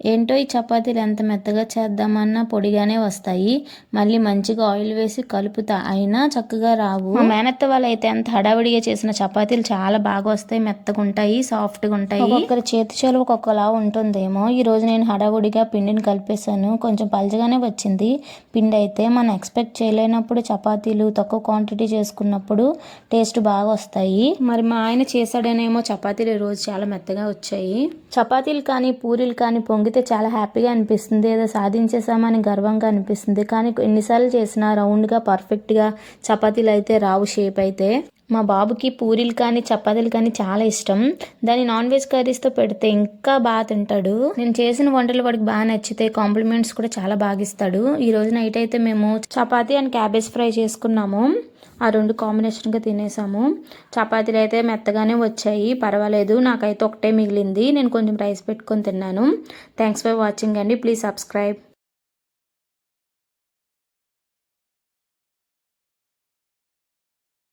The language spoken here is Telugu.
ఏంటో ఈ చపాతీలు ఎంత మెత్తగా చేద్దామన్నా పొడిగానే వస్తాయి. మళ్ళీ మంచిగా ఆయిల్ వేసి కలుపుతా, అయినా చక్కగా రావు. మా మేనత్త వాళ్ళు అయితే ఎంత హడావిడిగా చేసిన చపాతీలు చాలా బాగా వస్తాయి, మెత్తగా ఉంటాయి, సాఫ్ట్గా ఉంటాయి. ఒక్కొక్కరి చేతి చలువ ఒక్కొక్కలా ఉంటుందేమో. ఈ రోజు నేను హడావుడిగా పిండిని కలిపేశాను, కొంచెం పలచగానే వచ్చింది పిండి. అయితే మనం ఎక్స్పెక్ట్ చేయలేనప్పుడు చపాతీలు తక్కువ క్వాంటిటీ చేసుకున్నప్పుడు టేస్ట్ బాగా వస్తాయి. మరి మా ఆయన చేశాడనేమో చపాతీలు ఈ రోజు చాలా మెత్తగా వచ్చాయి. చపాతీలు కానీ పూరీలు కానీ పొంగితే చాలా హ్యాపీగా అనిపిస్తుంది, ఏదో సాధించేసామని గర్వంగా అనిపిస్తుంది. కానీ ఎన్నిసార్లు చేసినా రౌండ్గా పర్ఫెక్ట్గా చపాతీలు అయితే రావు, షేప్ అయితే. మా బాబుకి పూరీలు కానీ చపాతీలు కానీ చాలా ఇష్టం. దాన్ని నాన్ వెజ్ కర్రీస్తో పెడితే ఇంకా బాగా తింటాడు. నేను చేసిన వంటలు వాడికి బాగా నచ్చితే కాంప్లిమెంట్స్ కూడా చాలా బాగా ఇస్తాడు. ఈ రోజు నైట్ అయితే మేము చపాతీ అండ్ క్యాబేజ్ ఫ్రై చేసుకున్నాము. ఆ రెండు కాంబినేషన్గా తినేసాము. చపాతీలు అయితే మెత్తగానే వచ్చాయి, పర్వాలేదు. నాకైతే ఒకటే మిగిలింది, నేను కొంచెం రైస్ పెట్టుకొని తిన్నాను. థ్యాంక్స్ ఫర్ వాచింగ్ అండి. Please subscribe.